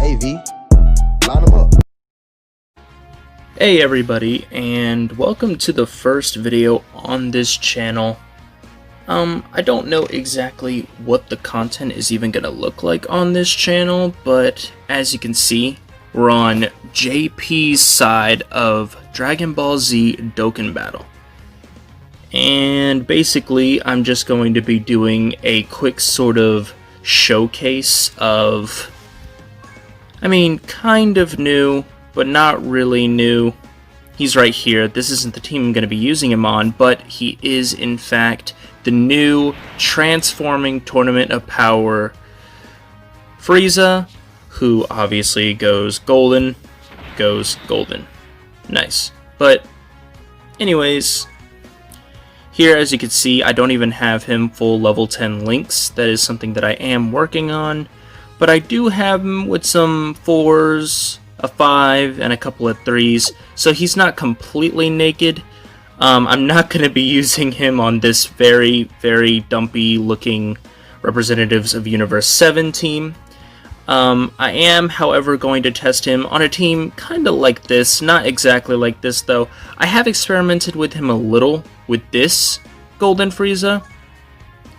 Hey V, line them up. Hey everybody, and welcome to the first video on this channel. I don't know exactly what the content is even gonna look like on this channel, but as you can see, we're on JP's side of Dragon Ball Z Dokkan Battle. And basically, I'm just going to be doing a quick sort of showcase of, kind of new, but not really new. He's right here. This isn't the team I'm going to be using him on, but he is, in fact, the new Transforming Tournament of Power Frieza, who obviously goes golden. Nice. But, anyways, here, as you can see, I don't even have him full level 10 links. That is something that I am working on. But I do have him with some 4s, a 5, and a couple of 3s. So he's not completely naked. I'm not going to be using him on this very, very dumpy looking Representatives of Universe 7 team. I am, however, going to test him on a team kind of like this. Not exactly like this, though. I have experimented with him a little with this Golden Frieza,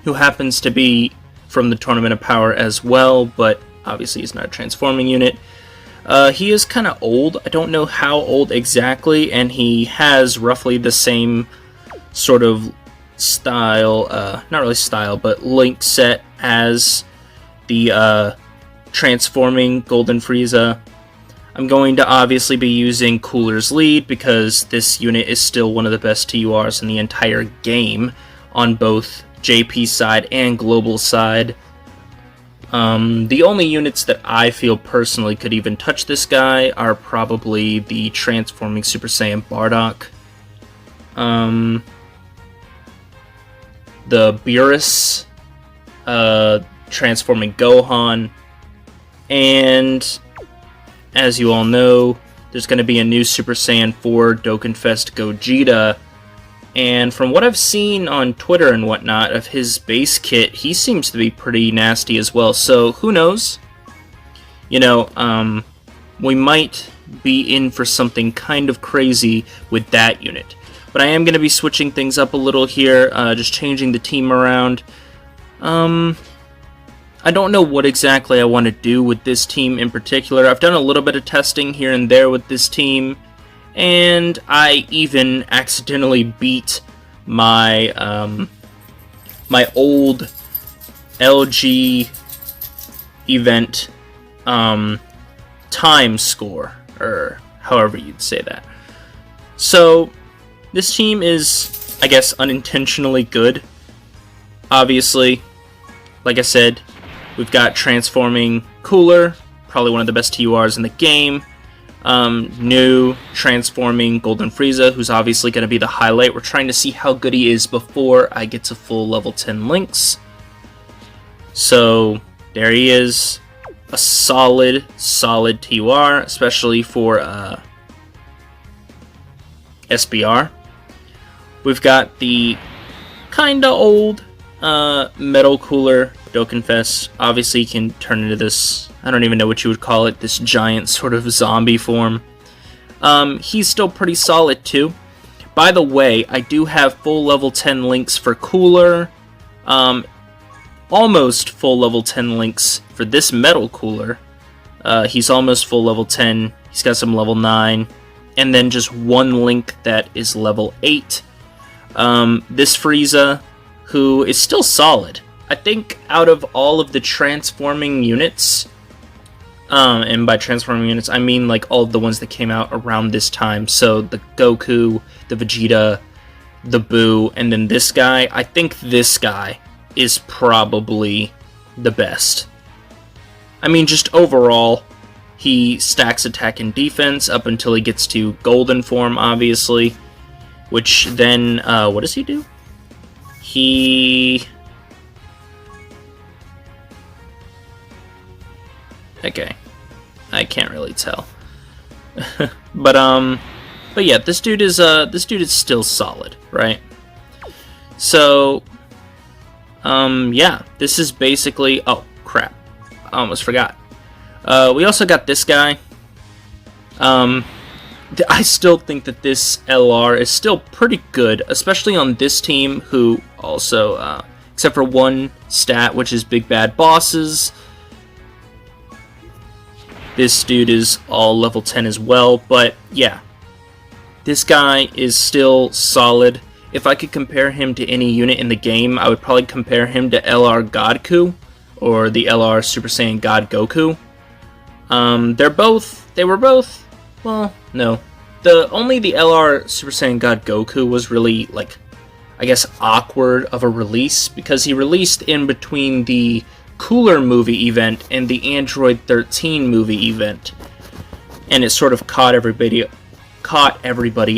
who happens to be from the Tournament of Power as well, but obviously he's not a transforming unit. He is kind of old. I don't know how old exactly, and he has roughly the same sort of style, not really style, but link set as the Transforming Golden Frieza. I'm going to obviously be using Cooler's Lead because this unit is still one of the best TURs in the entire game on both JP side and global side. The only units that I feel personally could even touch this guy are probably the Transforming Super Saiyan Bardock, the Beerus, Transforming Gohan, and as you all know, there's going to be a new Super Saiyan 4 Dokkan Fest Gogeta. And from what I've seen on Twitter and whatnot of his base kit, he seems to be pretty nasty as well. So, who knows? You know, we might be in for something kind of crazy with that unit. But I am going to be switching things up a little here, just changing the team around. I don't know what exactly I want to do with this team in particular. I've done a little bit of testing here and there with this team. And I even accidentally beat my my old LG event time score, or however you'd say that. So this team is, I guess, unintentionally good. Obviously, like I said, we've got Transforming Cooler, probably one of the best TURs in the game. New Transforming Golden Frieza, who's obviously going to be the highlight. We're trying to see how good he is before I get to full level 10 links. So, there he is. A solid TUR, especially for SBR. We've got the kinda old Metal Cooler Dokkan Fest. Obviously, you can turn into this, I don't even know what you would call it, this giant sort of zombie form. He's still pretty solid too. By the way, I do have full level 10 links for Cooler. Almost full level 10 links for this Metal Cooler. He's almost full level 10. He's got some level 9. And then just one link that is level 8. This Frieza, who is still solid. I think out of all of the transforming units, and by transforming units, I mean like all of the ones that came out around this time. So the Goku, the Vegeta, the Buu, and then this guy. I think this guy is probably the best. I mean, just overall, he stacks attack and defense up until he gets to golden form, obviously. Which then, what does he do? Okay, I can't really tell. but yeah, this dude is still solid, right? So, yeah, this is basically, oh crap, I almost forgot. We also got this guy. I still think that this LR is still pretty good, especially on this team, who also, except for one stat, which is Big Bad Bosses, this dude is all level 10 as well. But yeah, this guy is still solid. If I could compare him to any unit in the game, I would probably compare him to LR Godku, or the LR Super Saiyan God Goku. They were both, well, no. Only the LR Super Saiyan God Goku was really, like, I guess, awkward of a release, because he released in between the Cooler movie event and the Android 13 movie event, and it sort of caught everybody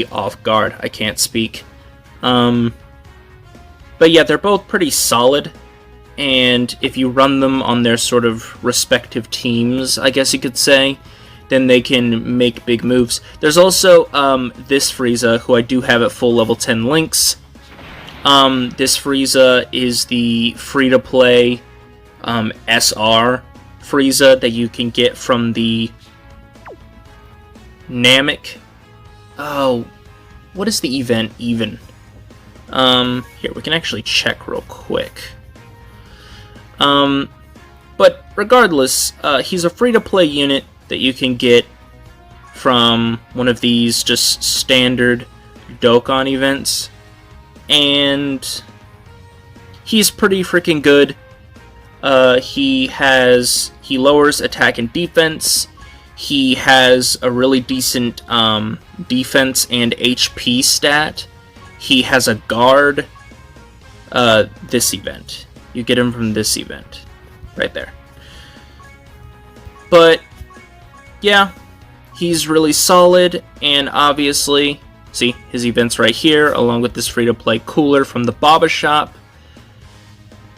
off guard. I can't speak. But yeah, they're both pretty solid, and if you run them on their sort of respective teams, I guess you could say, then they can make big moves. There's also this Frieza, who I do have at full level 10 links. This Frieza is the free-to-play SR Frieza that you can get from the Namek. Oh, what is the event even? Here, we can actually check real quick. But regardless, he's a free-to-play unit that you can get from one of these just standard Dokkan events, and he's pretty freaking good. He lowers attack and defense. He has a really decent defense and HP stat. He has a guard. This event, you get him from this event right there. But yeah, he's really solid, and obviously, see, his events right here, along with this free-to-play cooler from the Baba Shop.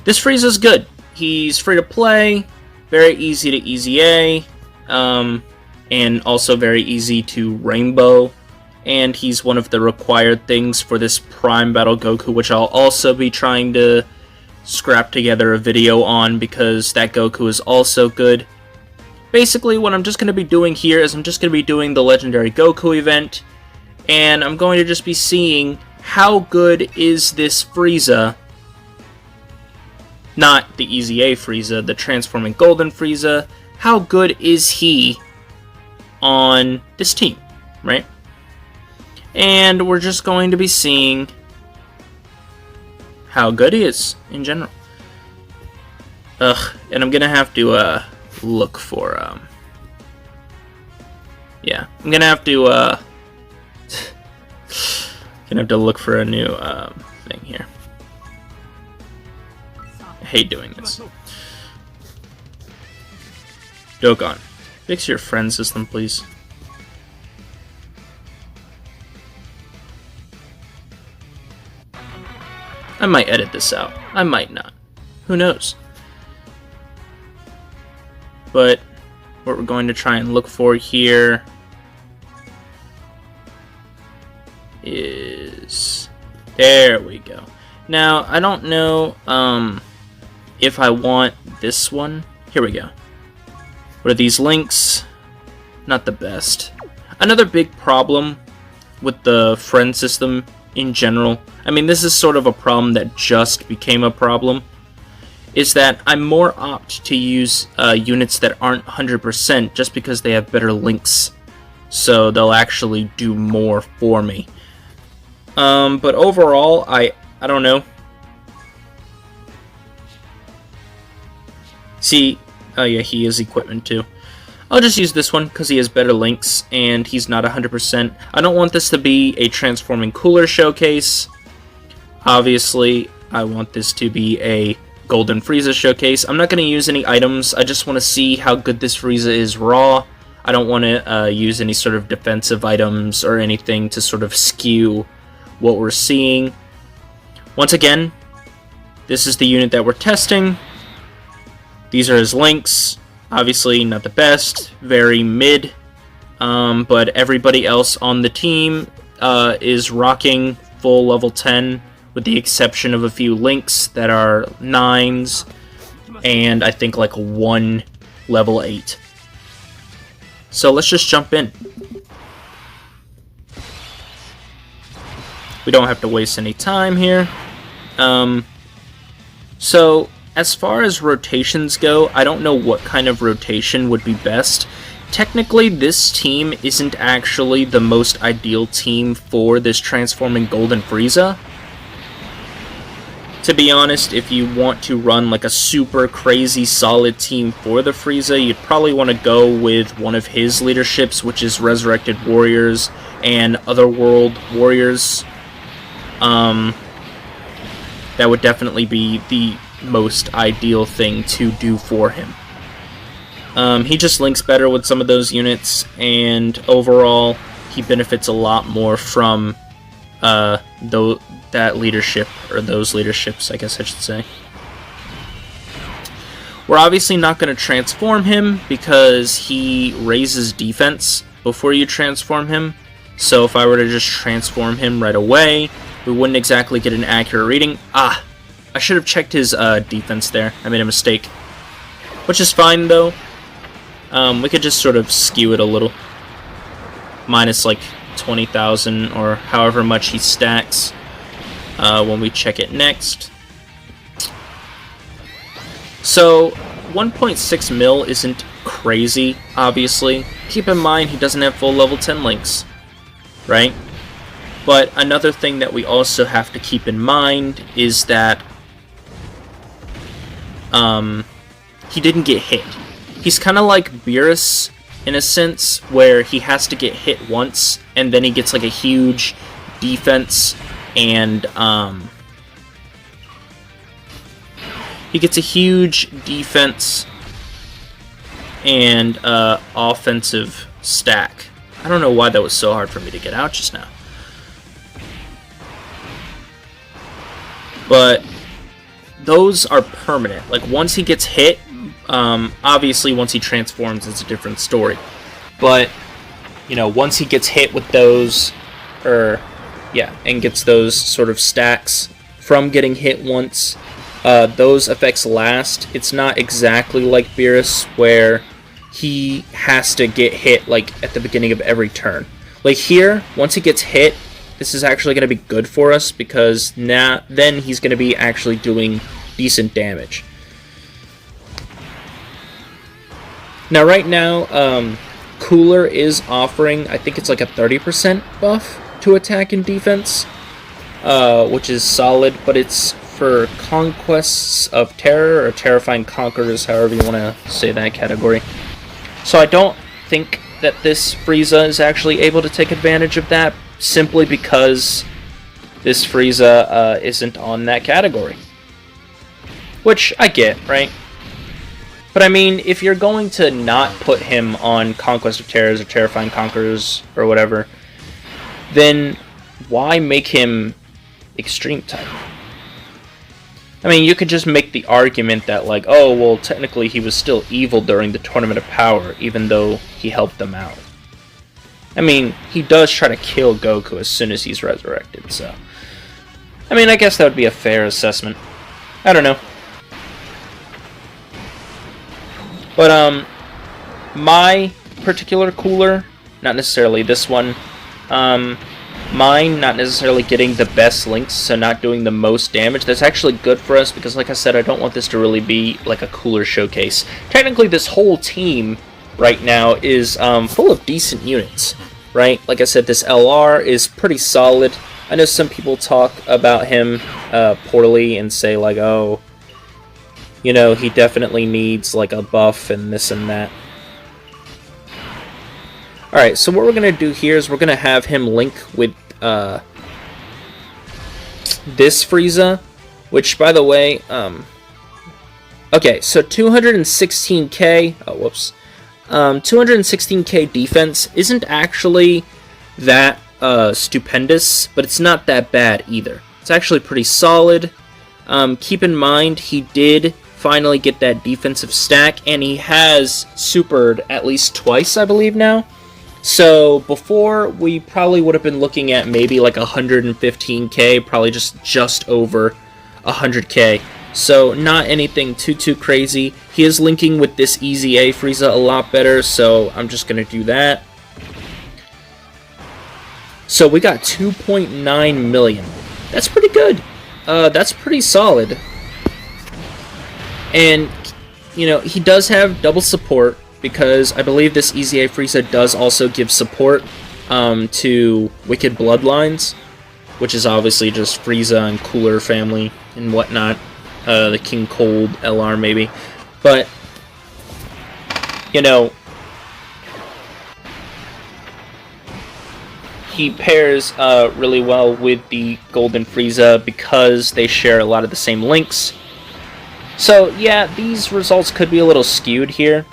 This Frieza's good. He's free-to-play, very easy to Easy A, and also very easy to Rainbow, and he's one of the required things for this Prime Battle Goku, which I'll also be trying to scrap together a video on, because that Goku is also good. Basically, what I'm just going to be doing here is I'm just going to be doing the Legendary Goku event, and I'm going to just be seeing how good is this Frieza, not the Easy A Frieza, the Transforming Golden Frieza, how good is he on this team, right? And we're just going to be seeing how good he is in general. And I'm going to have to, look for, yeah, I'm gonna have to, look for a new, thing here. I hate doing this. Dokkan, fix your friend system, please. I might edit this out. I might not. Who knows? But what we're going to try and look for here is... There we go. Now, I don't know if I want this one. Here we go. What are these links? Not the best. Another big problem with the friend system in general, I mean, this is sort of a problem that just became a problem, is that I'm more apt to use units that aren't 100% just because they have better links, so they'll actually do more for me. But overall, I don't know. See, oh yeah, he is equipment too. I'll just use this one because he has better links and he's not 100%. I don't want this to be a Transforming Cooler showcase. Obviously, I want this to be a Golden Frieza showcase. I'm not going to use any items. I just want to see how good this Frieza is raw. I don't want to use any sort of defensive items or anything to sort of skew what we're seeing. Once again, this is the unit that we're testing. These are his links. Obviously not the best, very mid, but everybody else on the team is rocking full level 10, with the exception of a few links that are 9s, and I think like one level 8. So let's just jump in. We don't have to waste any time here. So as far as rotations go, I don't know what kind of rotation would be best. Technically, this team isn't actually the most ideal team for this transforming Golden Frieza. To be honest, if you want to run like a super crazy solid team for the Frieza, you'd probably want to go with one of his leaderships, which is Resurrected Warriors and Otherworld Warriors. That would definitely be the most ideal thing to do for him. He just links better with some of those units, and overall, he benefits a lot more from that leadership, or those leaderships, I guess I should say. We're obviously not going to transform him because he raises defense before you transform him. So if I were to just transform him right away, we wouldn't exactly get an accurate reading. Ah, I should have checked his defense there. I made a mistake. Which is fine, though. We could just sort of skew it a little. Minus like 20,000 or however much he stacks when we check it next. So 1.6 mil isn't crazy, obviously. Keep in mind he doesn't have full level 10 links, right? But another thing that we also have to keep in mind is that he didn't get hit. He's kind of like Beerus in a sense, where he has to get hit once, and then he gets like a huge defense and offensive stack. I don't know why that was so hard for me to get out just now. But those are permanent. Like, once he gets hit, obviously once he transforms, it's a different story. But, you know, once he gets hit with those, and gets those sort of stacks from getting hit once, those effects last. It's not exactly like Beerus, where he has to get hit, like, at the beginning of every turn. Like here, once he gets hit, this is actually going to be good for us, because then he's going to be actually doing decent damage. Now, right now, Cooler is offering, I think it's like a 30% buff to attack and defense, which is solid, but it's for Conquests of Terror, or Terrifying Conquerors, however you want to say that category. So I don't think that this Frieza is actually able to take advantage of that, simply because this Frieza isn't on that category. Which I get, right? But I mean, if you're going to not put him on Conquest of Terrors or Terrifying Conquerors or whatever, then why make him Extreme type? I mean, you could just make the argument that, like, oh, well, technically he was still evil during the Tournament of Power, even though he helped them out. I mean, he does try to kill Goku as soon as he's resurrected, so... I mean, I guess that would be a fair assessment. I don't know. But, my particular Cooler, not necessarily this one, mine not necessarily getting the best links, so not doing the most damage. That's actually good for us, because like I said, I don't want this to really be like a Cooler showcase. Technically, this whole team right now is full of decent units, right? Like I said, this LR is pretty solid. I know some people talk about him poorly and say, like, oh, you know, he definitely needs like a buff and this and that. Alright, so what we're going to do here is we're going to have him link with this Frieza, which, by the way, okay, so 216k, 216k defense isn't actually that stupendous, but it's not that bad either. It's actually pretty solid. Keep in mind, he did finally get that defensive stack, and he has supered at least twice, I believe, now. So before, we probably would have been looking at maybe like 115k, probably just over 100k. So not anything too crazy. He is linking with this Easy A Frieza a lot better, so I'm just going to do that. So we got 2.9 million. That's pretty good. That's pretty solid. And, you know, he does have double support, because I believe this Easy A Frieza does also give support to Wicked Bloodlines, which is obviously just Frieza and Cooler family and whatnot. The King Cold LR maybe. But, you know, he pairs really well with the Golden Frieza because they share a lot of the same links. So, yeah, these results could be a little skewed here,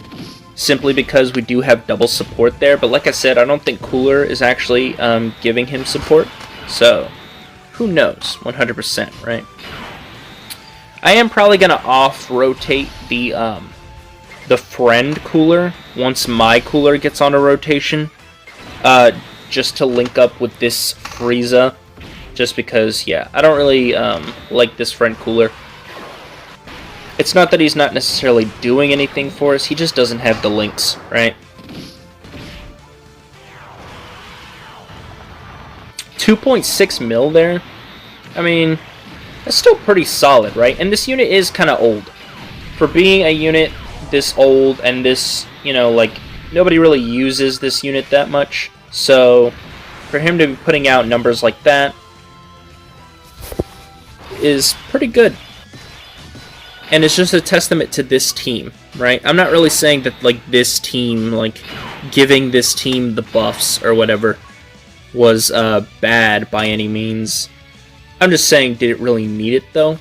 simply because we do have double support there. But like I said, I don't think Cooler is actually giving him support. So, who knows? 100%, right? I am probably going to off-rotate the friend Cooler once my Cooler gets on a rotation. Just to link up with this Frieza. Just because, yeah, I don't really like this friend Cooler. It's not that he's not necessarily doing anything for us, he just doesn't have the links, right? 2.6 mil there. I mean, that's still pretty solid, right? And this unit is kind of old. For being a unit this old and this, you know, like, nobody really uses this unit that much. So, for him to be putting out numbers like that is pretty good. And it's just a testament to this team, right? I'm not really saying that, like, this team, like, giving this team the buffs or whatever was bad by any means. I'm just saying, did it really need it, though?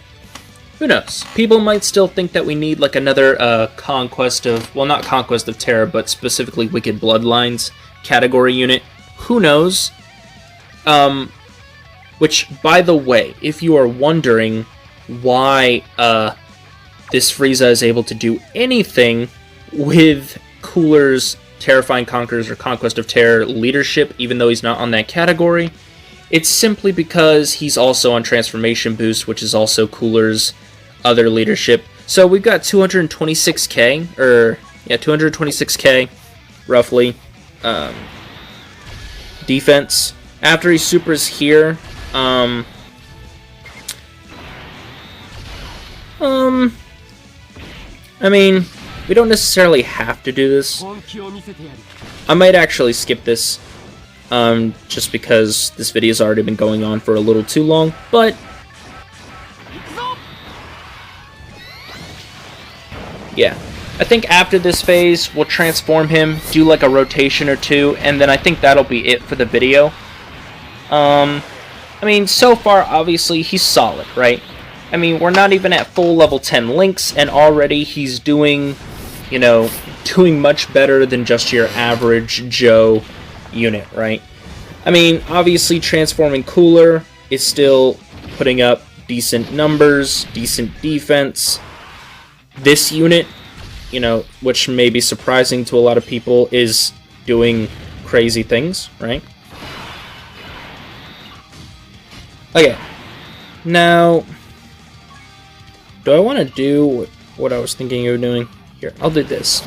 Who knows? People might still think that we need, like, another Conquest of... Well, not Conquest of Terra, but specifically Wicked Bloodlines category unit. Who knows? Which, by the way, if you are wondering why this Frieza is able to do anything with Cooler's Terrifying Conquerors or Conquest of Terror leadership, even though he's not on that category, it's simply because he's also on Transformation Boost, which is also Cooler's other leadership. So we've got 226k, or, yeah, 226k, roughly, defense. After he supers here, I mean, we don't necessarily have to do this. I might actually skip this, just because this video's already been going on for a little too long, but yeah. I think after this phase, we'll transform him, do like a rotation or two, and then I think that'll be it for the video. I mean, so far, obviously, he's solid, right? I mean, we're not even at full level 10 links, and already he's doing, you know, doing much better than just your average Joe unit, right? I mean, obviously, transforming Cooler is still putting up decent numbers, decent defense. This unit, you know, which may be surprising to a lot of people, is doing crazy things, right? Okay, now, do I want to do what I was thinking of doing? Here, I'll do this.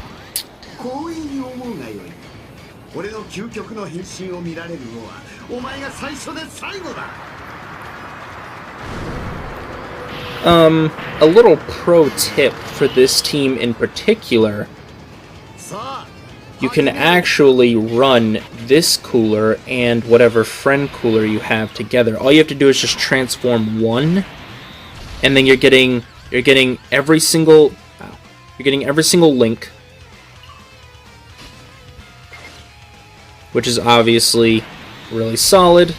A little pro tip for this team in particular, you can actually run this Cooler and whatever friend Cooler you have together. All you have to do is just transform one, and then you're getting every single link, which is obviously really solid.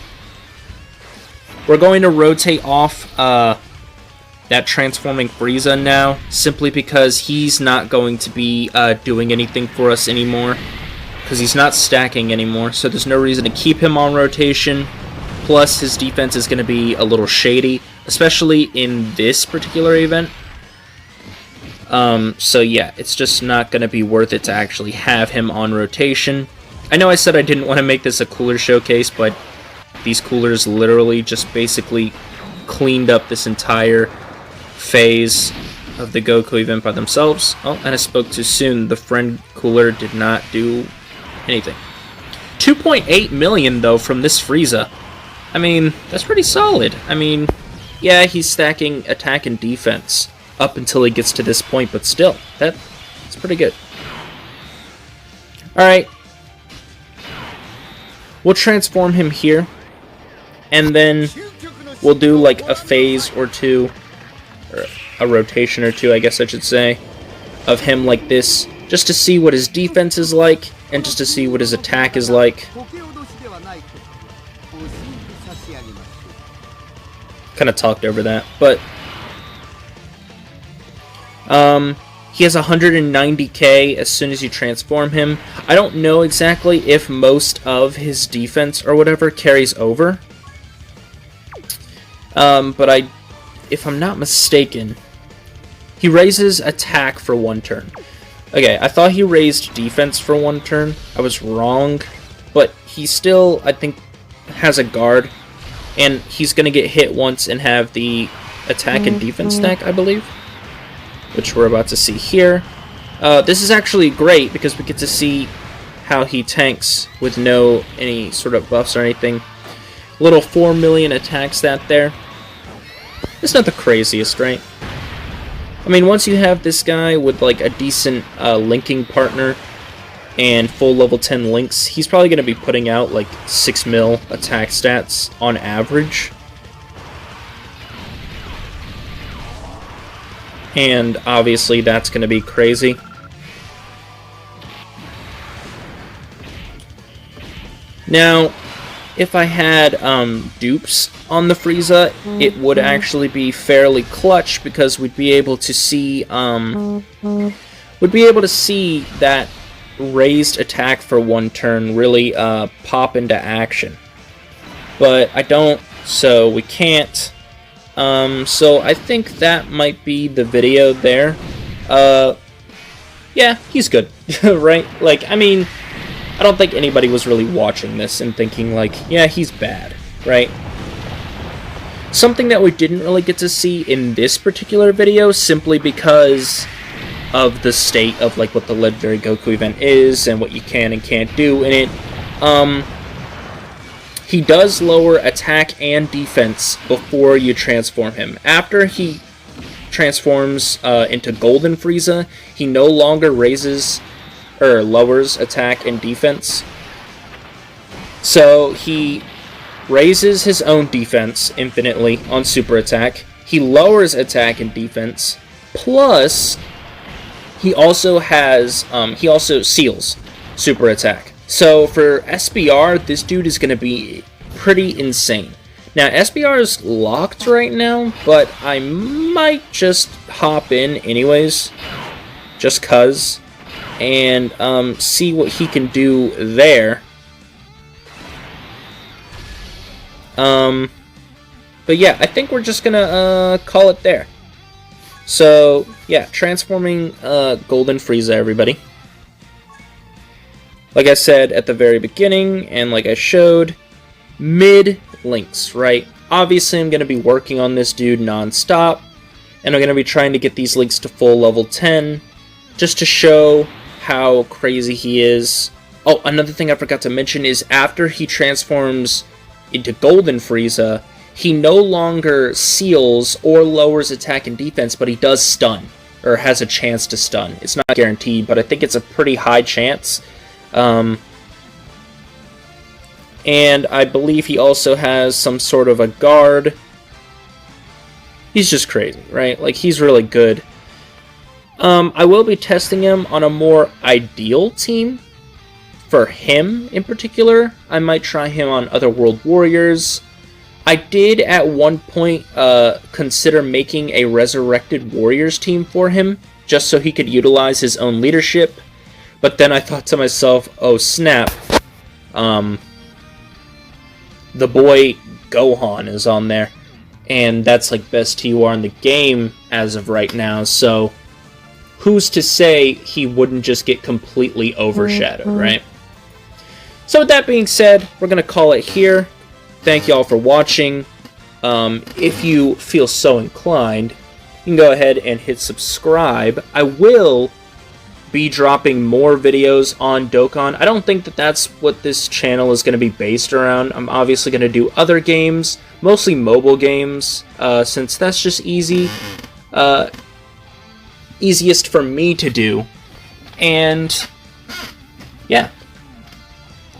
We're going to rotate off that transforming Frieza now, simply because he's not going to be doing anything for us anymore, because he's not stacking anymore, so there's no reason to keep him on rotation. Plus, his defense is going to be a little shady, especially in this particular event. So yeah, it's just not going to be worth it to actually have him on rotation. I know I said I didn't want to make this a Cooler showcase, but these Coolers literally just basically cleaned up this entire phase. of the Goku event by themselves. Oh, and I spoke too soon. The friend cooler did not do anything. 2.8 million, though, from this Frieza. I mean, that's pretty solid. I mean, yeah, he's stacking attack and defense up until he gets to this point, but still, that's pretty good. Alright. We'll transform him here, and then we'll do like a phase or two, or a rotation or two, I guess I should say, of him like this, just to see what his defense is like, and just to see what his attack is like. Kind of talked over that, but he has 190k as soon as you transform him. I don't know exactly if most of his defense or whatever carries over, but if I'm not mistaken, he raises attack for 1 turn. Okay, I thought he raised defense for 1 turn. I was wrong, but he still, I think, has a guard, and he's going to get hit once and have the attack and defense stack, I believe, which we're about to see here. This is actually great because we get to see how he tanks with any sort of buffs or anything. Little 4 million attack stat there. It's not the craziest, right? I mean, once you have this guy with like a decent linking partner and full level 10 links, he's probably going to be putting out like 6 mil attack stats on average. And obviously that's going to be crazy. Now, if I had dupes on the Frieza, it would actually be fairly clutch because we'd be able to see that raised attack for 1 turn really pop into action. But I don't, so we can't. So I think that might be the video there. Yeah, he's good, right? Like, I mean, I don't think anybody was really watching this and thinking like, yeah, he's bad, right? Something that we didn't really get to see in this particular video simply because of the state of like what the Legendary Goku event is and what you can and can't do in it. He does lower attack and defense before you transform him. After he transforms into Golden Frieza, he no longer raises or lowers attack and defense. So he raises his own defense infinitely on super attack. He lowers attack and defense. Plus, he also has he also seals super attack. So for SBR, this dude is going to be pretty insane. Now, SBR is locked right now, but I might just hop in anyways, just cuz, and see what he can do there. But yeah, I think we're just gonna call it there. So yeah, transforming Golden Frieza, everybody. Like I said at the very beginning, and like I showed, mid links, right? Obviously, I'm going to be working on this dude non-stop, and I'm going to be trying to get these links to full level 10, just to show how crazy he is. Oh, another thing I forgot to mention is after he transforms into Golden Frieza, he no longer seals or lowers attack and defense, but he does stun, or has a chance to stun. It's not guaranteed, but I think it's a pretty high chance. And I believe he also has some sort of a guard. He's just crazy, right? Like, he's really good. I will be testing him on a more ideal team. For him, in particular, I might try him on other World Warriors. I did, at one point, consider making a Resurrected Warriors team for him, just so he could utilize his own leadership. But then I thought to myself, oh snap, the boy Gohan is on there, and that's like best TUR in the game as of right now, so who's to say he wouldn't just get completely overshadowed, right? So with that being said, we're going to call it here. Thank y'all for watching. If you feel so inclined, you can go ahead and hit subscribe. I will be dropping more videos on Dokkan. I don't think that that's what this channel is going to be based around. I'm obviously going to do other games, mostly mobile games, since that's just easiest for me to do. And yeah,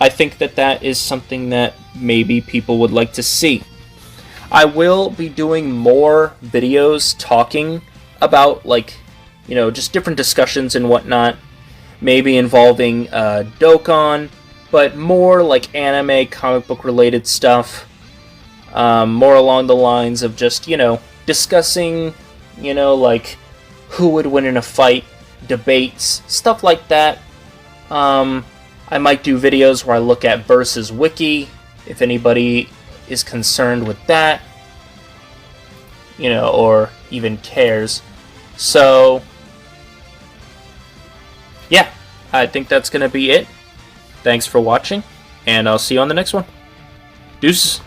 I think that that is something that maybe people would like to see. I will be doing more videos talking about, like, you know, just different discussions and whatnot, maybe involving Dokkan, but more like anime, comic book related stuff, more along the lines of just, you know, discussing, you know, like, who would win in a fight, debates, stuff like that. I might do videos where I look at Versus Wiki, if anybody is concerned with that, you know, or even cares. So, yeah, I think that's going to be it. Thanks for watching, and I'll see you on the next one. Deuces.